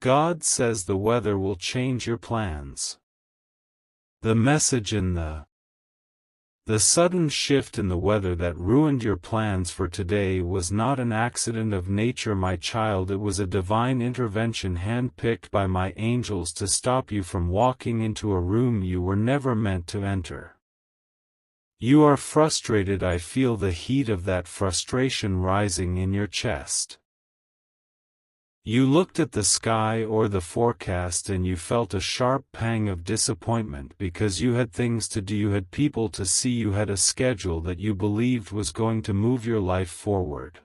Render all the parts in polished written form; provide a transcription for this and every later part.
God says the weather will change your plans. The message in the sudden shift in the weather that ruined your plans for today was not an accident of nature, my child. It was a divine intervention handpicked by my angels to stop you from walking into a room you were never meant to enter. You are frustrated. I feel the heat of that frustration rising in your chest. You looked at the sky or the forecast and you felt a sharp pang of disappointment because you had things to do, you had people to see, you had a schedule that you believed was going to move your life forward.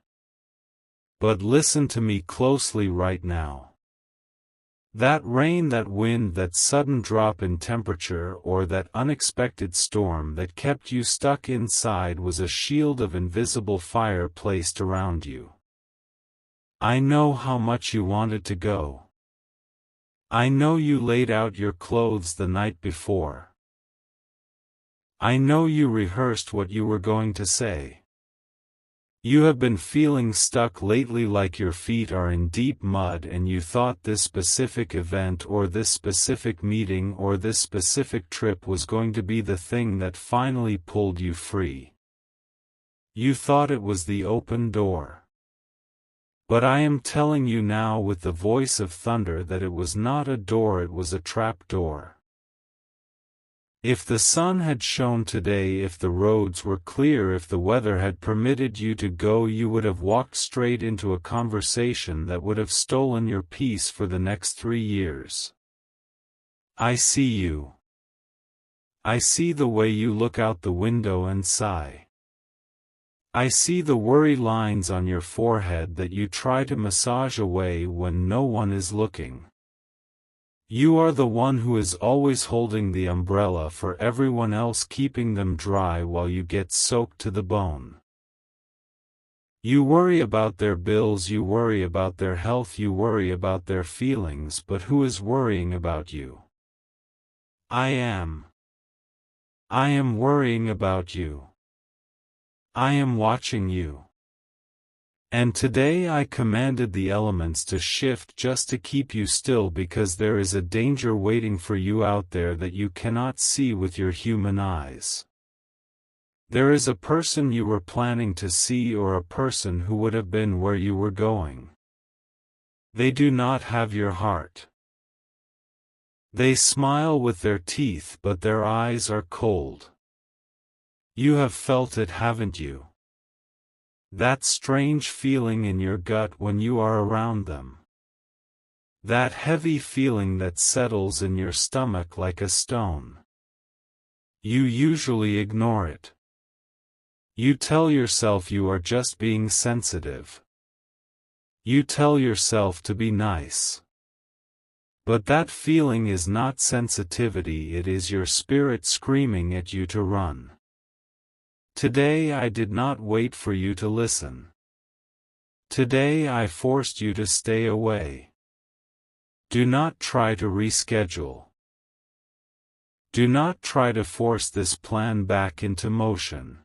But listen to me closely right now. That rain, that wind, that sudden drop in temperature, or that unexpected storm that kept you stuck inside was a shield of invisible fire placed around you. I know how much you wanted to go. I know you laid out your clothes the night before. I know you rehearsed what you were going to say. You have been feeling stuck lately, like your feet are in deep mud, and you thought this specific event or this specific meeting or this specific trip was going to be the thing that finally pulled you free. You thought it was the open door. But I am telling you now with the voice of thunder that it was not a door, it was a trap door. If the sun had shone today, if the roads were clear, if the weather had permitted you to go, you would have walked straight into a conversation that would have stolen your peace for the next 3 years. I see you. I see the way you look out the window and sigh. I see the worry lines on your forehead that you try to massage away when no one is looking. You are the one who is always holding the umbrella for everyone else, keeping them dry while you get soaked to the bone. You worry about their bills, you worry about their health, you worry about their feelings, but who is worrying about you? I am. I am worrying about you. I am watching you. And today I commanded the elements to shift just to keep you still, because there is a danger waiting for you out there that you cannot see with your human eyes. There is a person you were planning to see, or a person who would have been where you were going. They do not have your heart. They smile with their teeth, but their eyes are cold. You have felt it, haven't you? That strange feeling in your gut when you are around them. That heavy feeling that settles in your stomach like a stone. You usually ignore it. You tell yourself you are just being sensitive. You tell yourself to be nice. But that feeling is not sensitivity, it is your spirit screaming at you to run. Today I did not wait for you to listen. Today I forced you to stay away. Do not try to reschedule. Do not try to force this plan back into motion.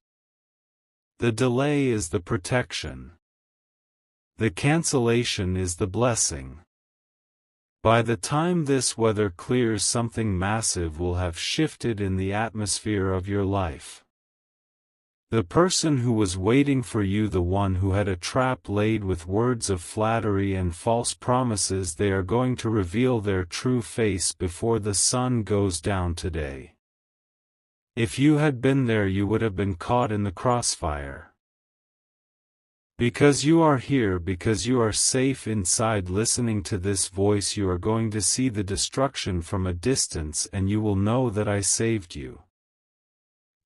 The delay is the protection. The cancellation is the blessing. By the time this weather clears, something massive will have shifted in the atmosphere of your life. The person who was waiting for you, the one who had a trap laid with words of flattery and false promises, they are going to reveal their true face before the sun goes down today. If you had been there, you would have been caught in the crossfire. Because you are here, because you are safe inside listening to this voice, you are going to see the destruction from a distance, and you will know that I saved you.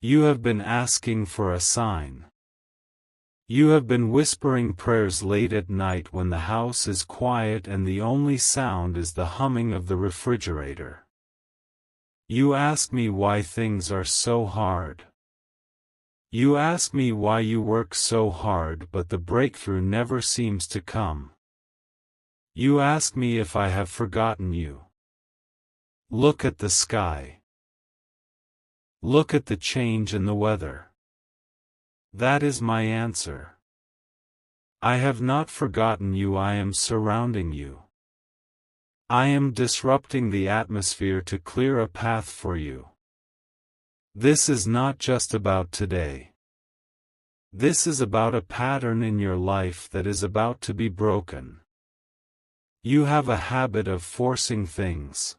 You have been asking for a sign. You have been whispering prayers late at night when the house is quiet and the only sound is the humming of the refrigerator. You ask me why things are so hard. You ask me why you work so hard but the breakthrough never seems to come. You ask me if I have forgotten you. Look at the sky. Look at the change in the weather. That is my answer. I have not forgotten you, I am surrounding you. I am disrupting the atmosphere to clear a path for you. This is not just about today. This is about a pattern in your life that is about to be broken. You have a habit of forcing things.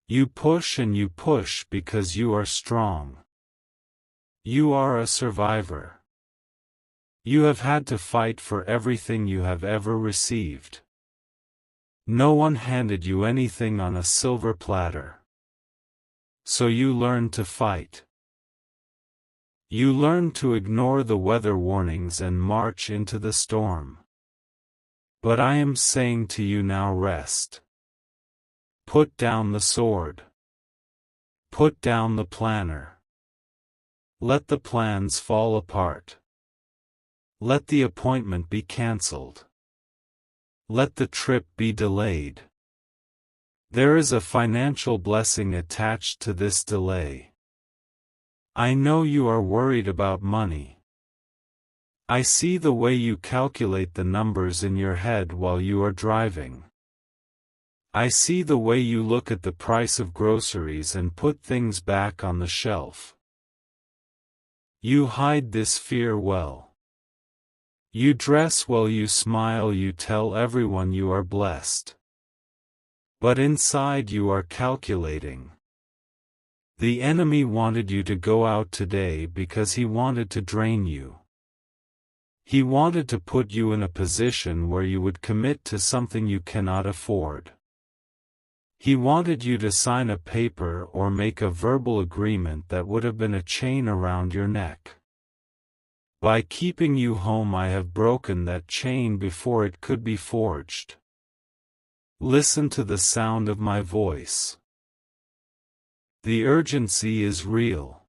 You push and you push because you are strong. You are a survivor. You have had to fight for everything you have ever received. No one handed you anything on a silver platter. So you learned to fight. You learned to ignore the weather warnings and march into the storm. But I am saying to you now, rest. Put down the sword. Put down the planner. Let the plans fall apart. Let the appointment be cancelled. Let the trip be delayed. There is a financial blessing attached to this delay. I know you are worried about money. I see the way you calculate the numbers in your head while you are driving. I see the way you look at the price of groceries and put things back on the shelf. You hide this fear well. You dress well, you smile, you tell everyone you are blessed. But inside you are calculating. The enemy wanted you to go out today because he wanted to drain you. He wanted to put you in a position where you would commit to something you cannot afford. He wanted you to sign a paper or make a verbal agreement that would have been a chain around your neck. By keeping you home, I have broken that chain before it could be forged. Listen to the sound of my voice. The urgency is real.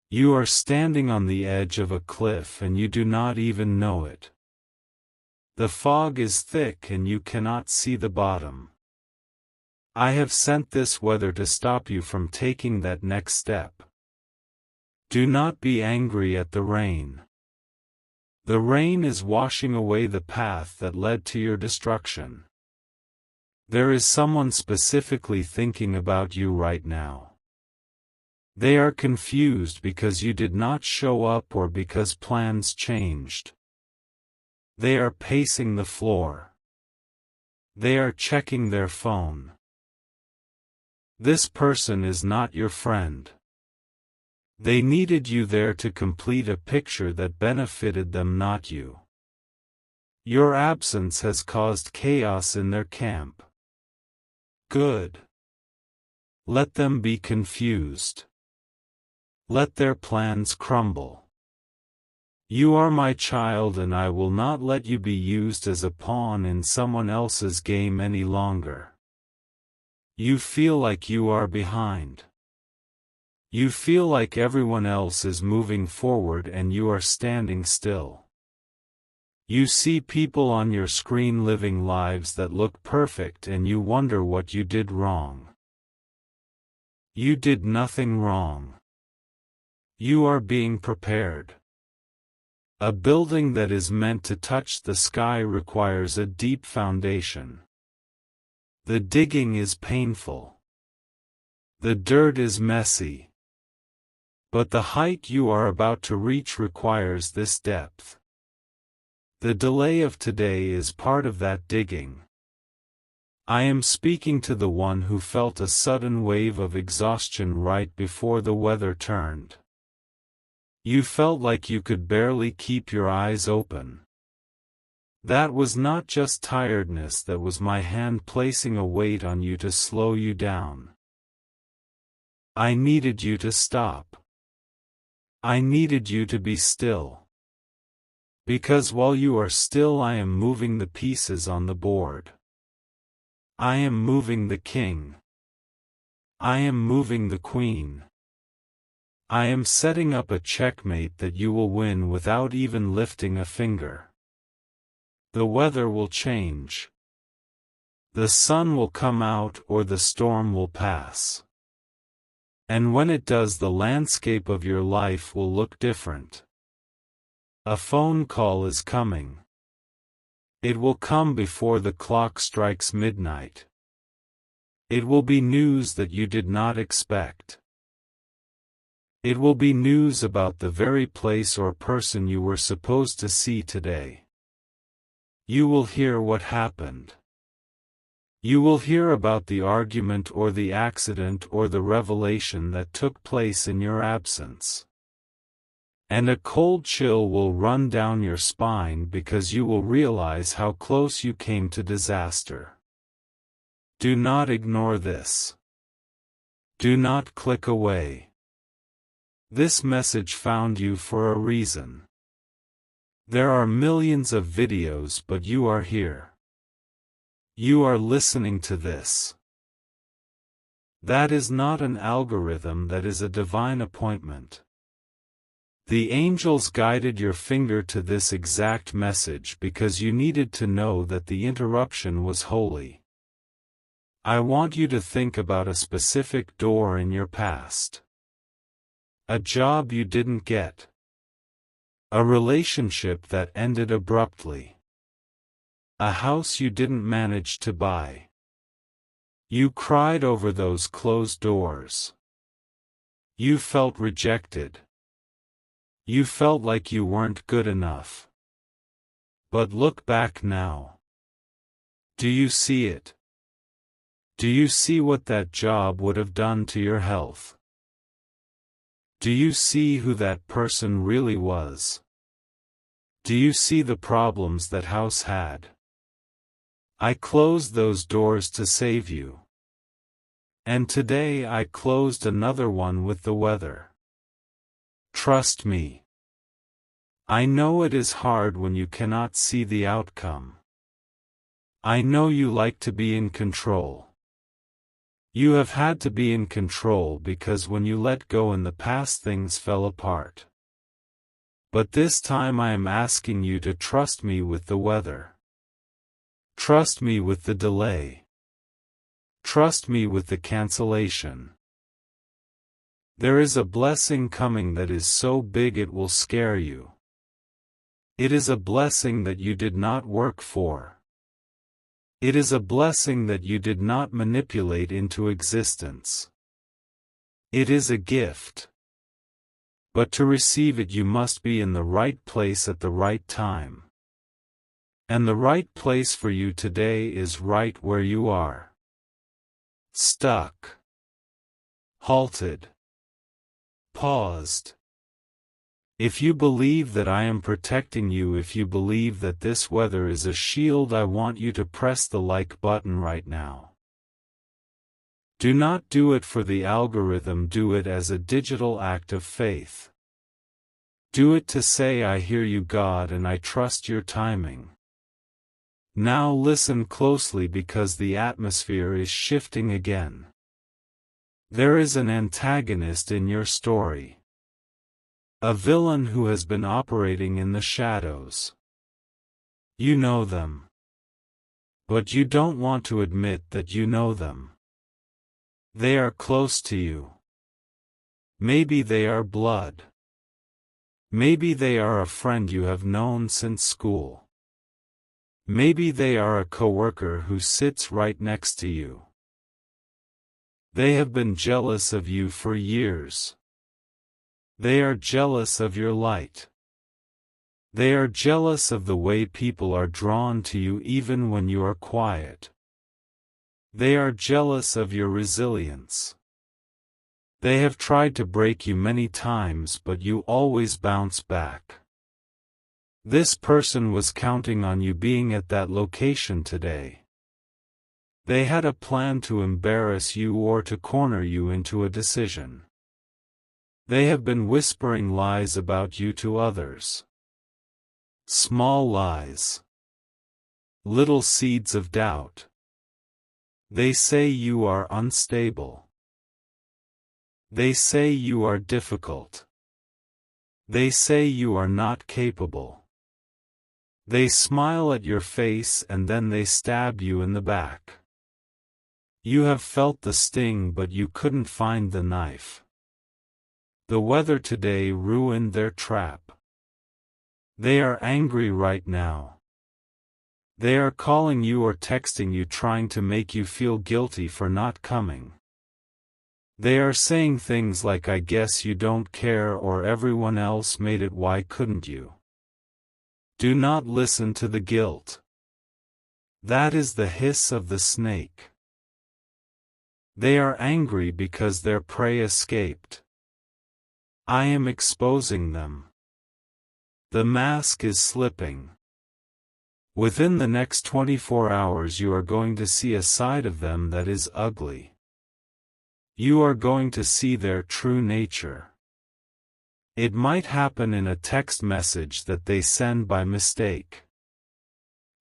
You are standing on the edge of a cliff and you do not even know it. The fog is thick and you cannot see the bottom. I have sent this weather to stop you from taking that next step. Do not be angry at the rain. The rain is washing away the path that led to your destruction. There is someone specifically thinking about you right now. They are confused because you did not show up or because plans changed. They are pacing the floor. They are checking their phone. This person is not your friend. They needed you there to complete a picture that benefited them, not you. Your absence has caused chaos in their camp. Good. Let them be confused. Let their plans crumble. You are my child and I will not let you be used as a pawn in someone else's game any longer. You feel like you are behind. You feel like everyone else is moving forward and you are standing still. You see people on your screen living lives that look perfect and you wonder what you did wrong. You did nothing wrong. You are being prepared. A building that is meant to touch the sky requires a deep foundation. The digging is painful. The dirt is messy. But the height you are about to reach requires this depth. The delay of today is part of that digging. I am speaking to the one who felt a sudden wave of exhaustion right before the weather turned. You felt like you could barely keep your eyes open. That was not just tiredness, that was my hand placing a weight on you to slow you down. I needed you to stop. I needed you to be still. Because while you are still, I am moving the pieces on the board. I am moving the king. I am moving the queen. I am setting up a checkmate that you will win without even lifting a finger. The weather will change. The sun will come out or the storm will pass. And when it does, the landscape of your life will look different. A phone call is coming. It will come before the clock strikes midnight. It will be news that you did not expect. It will be news about the very place or person you were supposed to see today. You will hear what happened. You will hear about the argument or the accident or the revelation that took place in your absence. And a cold chill will run down your spine because you will realize how close you came to disaster. Do not ignore this. Do not click away. This message found you for a reason. There are millions of videos, but you are here. You are listening to this. That is not an algorithm, that is a divine appointment. The angels guided your finger to this exact message because you needed to know that the interruption was holy. I want you to think about a specific door in your past. A job you didn't get. A relationship that ended abruptly. A house you didn't manage to buy. You cried over those closed doors. You felt rejected. You felt like you weren't good enough. But look back now. Do you see it? Do you see what that job would have done to your health? Do you see who that person really was? Do you see the problems that house had? I closed those doors to save you. And today I closed another one with the weather. Trust me. I know it is hard when you cannot see the outcome. I know you like to be in control. You have had to be in control because when you let go in the past, things fell apart. But this time I am asking you to trust me with the weather. Trust me with the delay. Trust me with the cancellation. There is a blessing coming that is so big it will scare you. It is a blessing that you did not work for. It is a blessing that you did not manipulate into existence. It is a gift. But to receive it you must be in the right place at the right time. And the right place for you today is right where you are. Stuck. Halted. Paused. If you believe that I am protecting you, if you believe that this weather is a shield, I want you to press the like button right now. Do not do it for the algorithm, do it as a digital act of faith. Do it to say, I hear you, God, and I trust your timing. Now listen closely because the atmosphere is shifting again. There is an antagonist in your story. A villain who has been operating in the shadows. You know them. But you don't want to admit that you know them. They are close to you. Maybe they are blood. Maybe they are a friend you have known since school. Maybe they are a coworker who sits right next to you. They have been jealous of you for years. They are jealous of your light. They are jealous of the way people are drawn to you even when you are quiet. They are jealous of your resilience. They have tried to break you many times, but you always bounce back. This person was counting on you being at that location today. They had a plan to embarrass you or to corner you into a decision. They have been whispering lies about you to others. Small lies. Little seeds of doubt. They say you are unstable. They say you are difficult. They say you are not capable. They smile at your face and then they stab you in the back. You have felt the sting, but you couldn't find the knife. The weather today ruined their trap. They are angry right now. They are calling you or texting you trying to make you feel guilty for not coming. They are saying things like "I guess you don't care" or "everyone else made it, why couldn't you?" Do not listen to the guilt. That is the hiss of the snake. They are angry because their prey escaped. I am exposing them. The mask is slipping. Within the next 24 hours you are going to see a side of them that is ugly. You are going to see their true nature. It might happen in a text message that they send by mistake.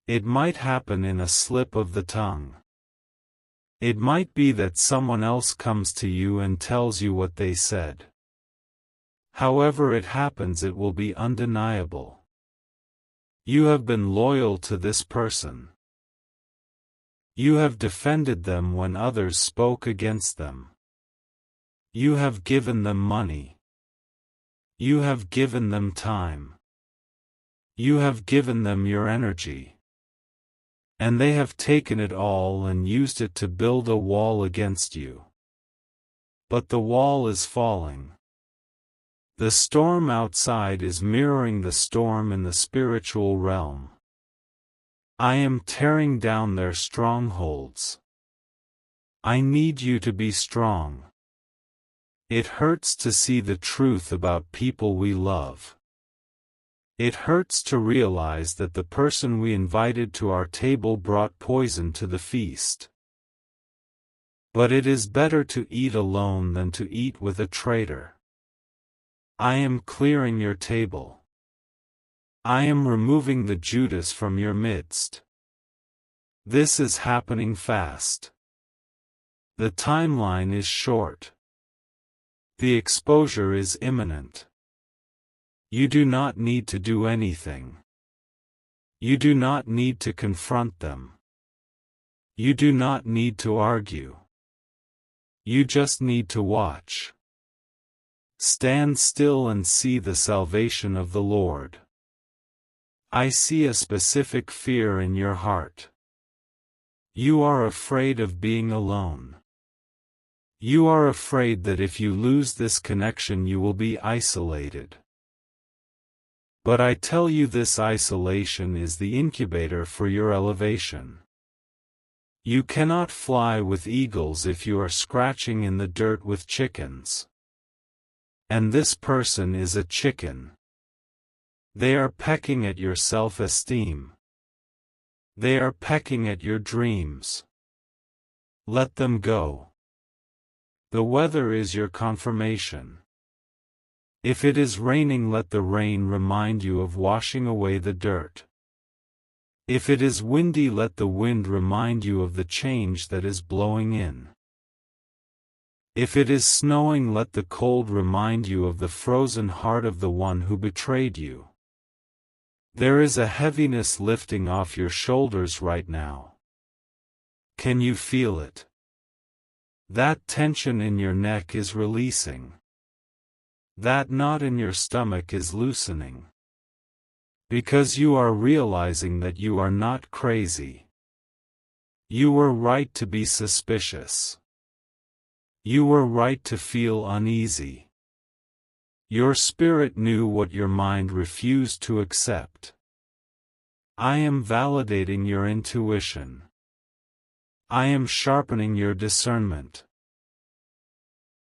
It might happen in a slip of the tongue. It might be that someone else comes to you and tells you what they said. However it happens, it will be undeniable. You have been loyal to this person. You have defended them when others spoke against them. You have given them money. You have given them time. You have given them your energy. And they have taken it all and used it to build a wall against you. But the wall is falling. The storm outside is mirroring the storm in the spiritual realm. I am tearing down their strongholds. I need you to be strong. It hurts to see the truth about people we love. It hurts to realize that the person we invited to our table brought poison to the feast. But it is better to eat alone than to eat with a traitor. I am clearing your table. I am removing the Judas from your midst. This is happening fast. The timeline is short. The exposure is imminent. You do not need to do anything. You do not need to confront them. You do not need to argue. You just need to watch. Stand still and see the salvation of the Lord. I see a specific fear in your heart. You are afraid of being alone. You are afraid that if you lose this connection you will be isolated. But I tell you, this isolation is the incubator for your elevation. You cannot fly with eagles if you are scratching in the dirt with chickens. And this person is a chicken. They are pecking at your self-esteem. They are pecking at your dreams. Let them go. The weather is your confirmation. If it is raining, let the rain remind you of washing away the dirt. If it is windy, let the wind remind you of the change that is blowing in. If it is snowing, let the cold remind you of the frozen heart of the one who betrayed you. There is a heaviness lifting off your shoulders right now. Can you feel it? That tension in your neck is releasing. That knot in your stomach is loosening. Because you are realizing that you are not crazy. You were right to be suspicious. You were right to feel uneasy. Your spirit knew what your mind refused to accept. I am validating your intuition. I am sharpening your discernment.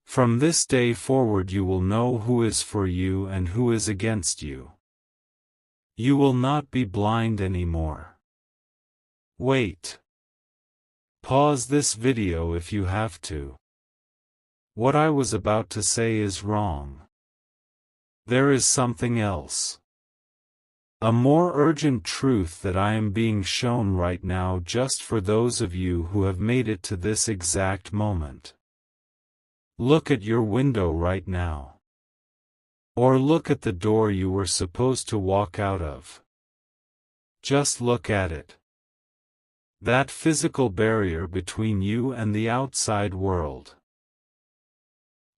From this day forward you will know who is for you and who is against you. You will not be blind anymore. Wait. Pause this video if you have to. What I was about to say is wrong. There is something else. A more urgent truth that I am being shown right now, just for those of you who have made it to this exact moment. Look at your window right now. Or look at the door you were supposed to walk out of. Just look at it. That physical barrier between you and the outside world.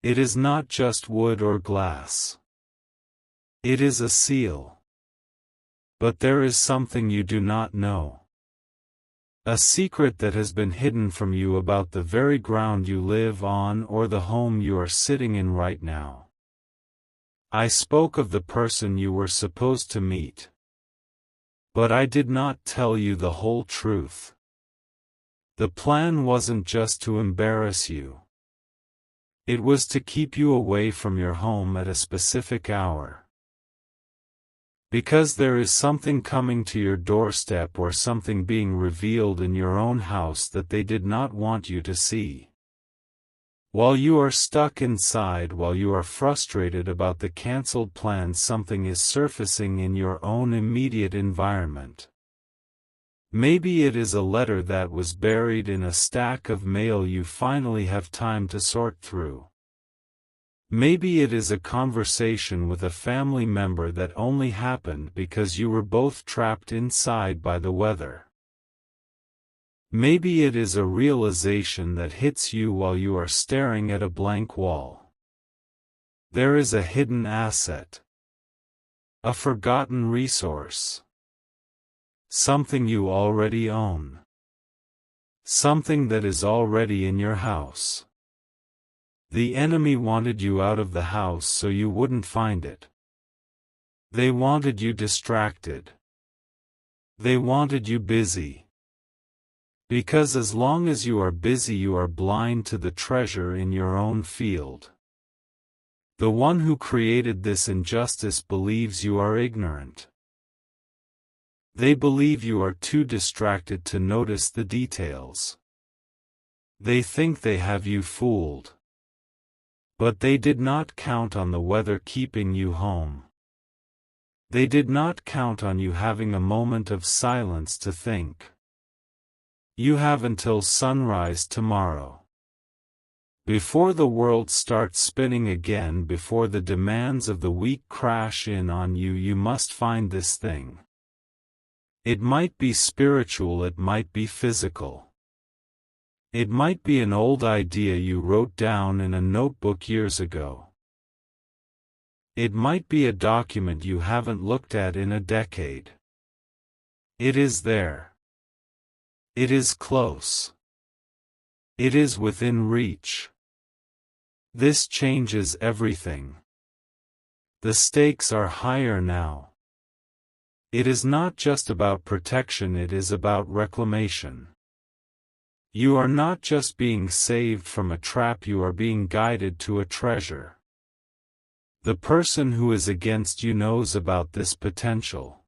It is not just wood or glass. It is a seal. But there is something you do not know. A secret that has been hidden from you about the very ground you live on or the home you are sitting in right now. I spoke of the person you were supposed to meet. But I did not tell you the whole truth. The plan wasn't just to embarrass you. It was to keep you away from your home at a specific hour. Because there is something coming to your doorstep or something being revealed in your own house that they did not want you to see. While you are stuck inside, while you are frustrated about the cancelled plans, something is surfacing in your own immediate environment. Maybe it is a letter that was buried in a stack of mail you finally have time to sort through. Maybe it is a conversation with a family member that only happened because you were both trapped inside by the weather. Maybe it is a realization that hits you while you are staring at a blank wall. There is a hidden asset. A forgotten resource. Something you already own. Something that is already in your house. The enemy wanted you out of the house so you wouldn't find it. They wanted you distracted. They wanted you busy. Because as long as you are busy, you are blind to the treasure in your own field. The one who created this injustice believes you are ignorant. They believe you are too distracted to notice the details. They think they have you fooled. But they did not count on the weather keeping you home. They did not count on you having a moment of silence to think. You have until sunrise tomorrow. Before the world starts spinning again, before the demands of the week crash in on you, you must find this thing. It might be spiritual, it might be physical. It might be an old idea you wrote down in a notebook years ago. It might be a document you haven't looked at in a decade. It is there. It is close. It is within reach. This changes everything. The stakes are higher now. It is not just about protection, it is about reclamation. You are not just being saved from a trap, you are being guided to a treasure. The person who is against you knows about this potential.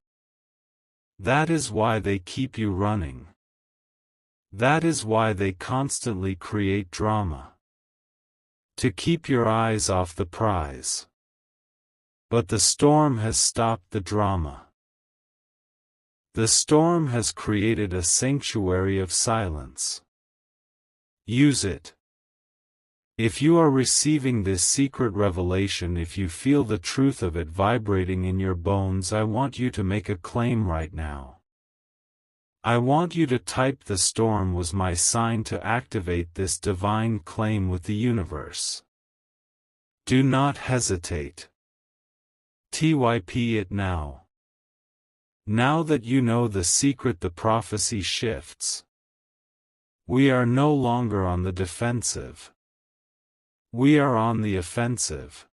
That is why they keep you running. That is why they constantly create drama. To keep your eyes off the prize. But the storm has stopped the drama. The storm has created a sanctuary of silence. Use it. If you are receiving this secret revelation, if you feel the truth of it vibrating in your bones, I want you to make a claim right now. I want you to type, "The storm was my sign," to activate this divine claim with the universe. Do not hesitate. Type it now. Now that you know the secret, the prophecy shifts. We are no longer on the defensive. We are on the offensive.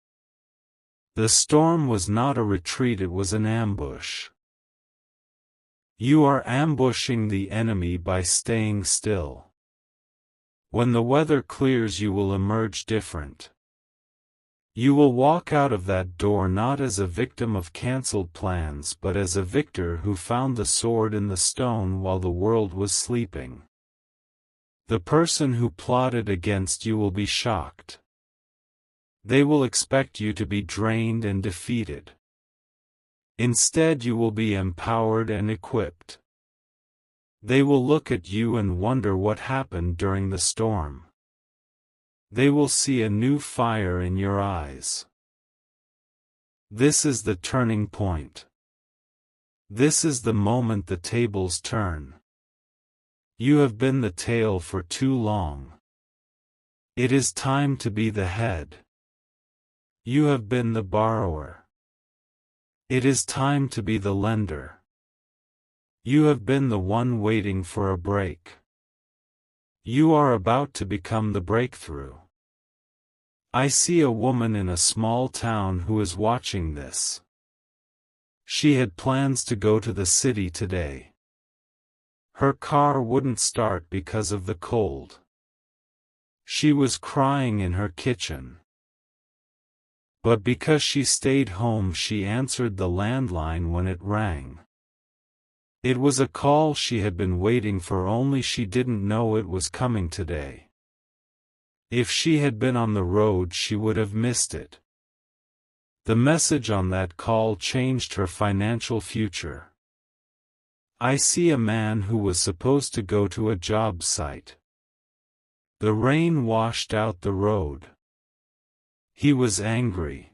The storm was not a retreat, it was an ambush. You are ambushing the enemy by staying still. When the weather clears, you will emerge different. You will walk out of that door not as a victim of cancelled plans, but as a victor who found the sword in the stone while the world was sleeping. The person who plotted against you will be shocked. They will expect you to be drained and defeated. Instead, you will be empowered and equipped. They will look at you and wonder what happened during the storm. They will see a new fire in your eyes. This is the turning point. This is the moment the tables turn. You have been the tail for too long. It is time to be the head. You have been the borrower. It is time to be the lender. You have been the one waiting for a break. You are about to become the breakthrough. I see a woman in a small town who is watching this. She had plans to go to the city today. Her car wouldn't start because of the cold. She was crying in her kitchen. But because she stayed home, she answered the landline when it rang. It was a call she had been waiting for, only she didn't know it was coming today. If she had been on the road, she would have missed it. The message on that call changed her financial future. I see a man who was supposed to go to a job site. The rain washed out the road. He was angry.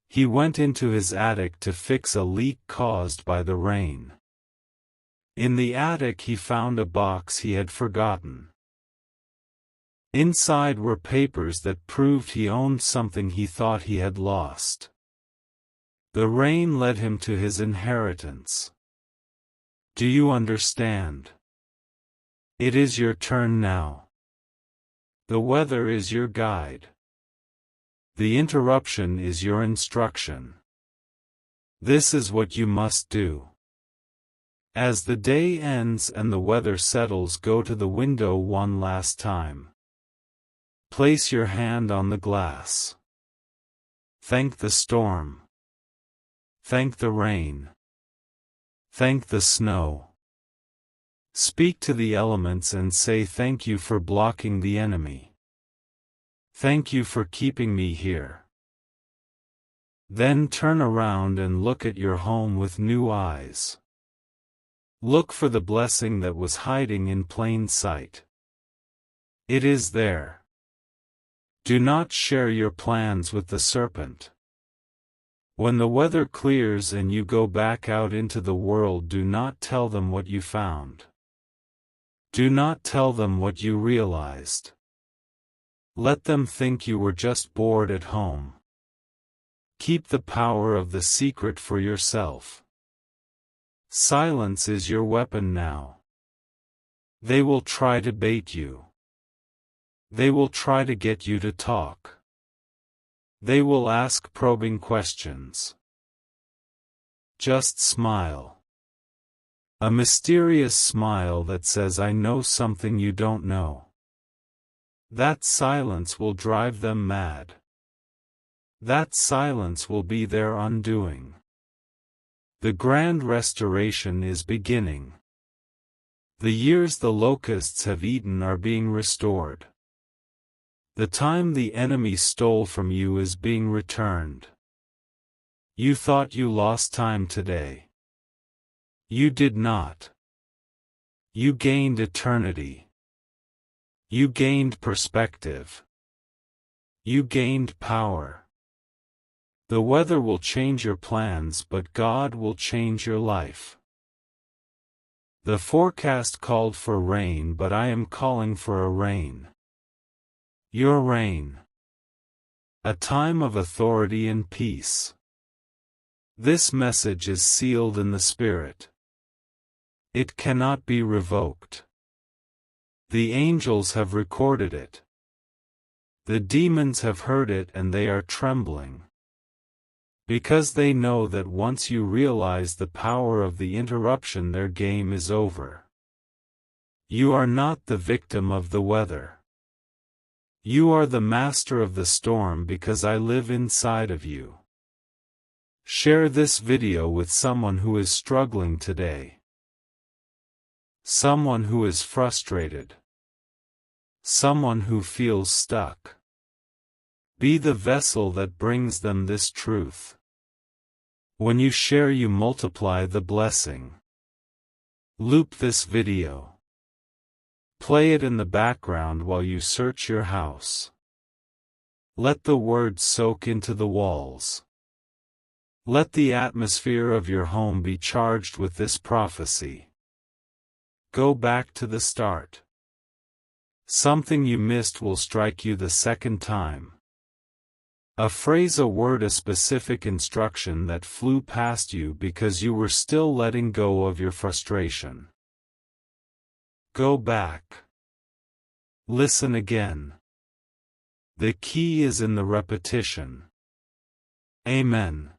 He went into his attic to fix a leak caused by the rain. In the attic he found a box he had forgotten. Inside were papers that proved he owned something he thought he had lost. The rain led him to his inheritance. Do you understand? It is your turn now. The weather is your guide. The interruption is your instruction. This is what you must do. As the day ends and the weather settles, go to the window one last time. Place your hand on the glass. Thank the storm. Thank the rain. Thank the snow. Speak to the elements and say thank you for blocking the enemy. Thank you for keeping me here. Then turn around and look at your home with new eyes. Look for the blessing that was hiding in plain sight. It is there. Do not share your plans with the serpent. When the weather clears and you go back out into the world, do not tell them what you found. Do not tell them what you realized. Let them think you were just bored at home. Keep the power of the secret for yourself. Silence is your weapon now. They will try to bait you. They will try to get you to talk. They will ask probing questions. Just smile. A mysterious smile that says, I know something you don't know. That silence will drive them mad. That silence will be their undoing. The grand restoration is beginning. The years the locusts have eaten are being restored. The time the enemy stole from you is being returned. You thought you lost time today. You did not. You gained eternity. You gained perspective. You gained power. The weather will change your plans, but God will change your life. The forecast called for rain, but I am calling for a rain. Your reign. A time of authority and peace. This message is sealed in the Spirit. It cannot be revoked. The angels have recorded it. The demons have heard it and they are trembling. Because they know that once you realize the power of the interruption, their game is over. You are not the victim of the weather. You are the master of the storm because I live inside of you. Share this video with someone who is struggling today. Someone who is frustrated. Someone who feels stuck. Be the vessel that brings them this truth. When you share, you multiply the blessing. Loop this video. Play it in the background while you search your house. Let the words soak into the walls. Let the atmosphere of your home be charged with this prophecy. Go back to the start. Something you missed will strike you the second time. A phrase, a word, a specific instruction that flew past you because you were still letting go of your frustration. Go back. Listen again. The key is in the repetition. Amen.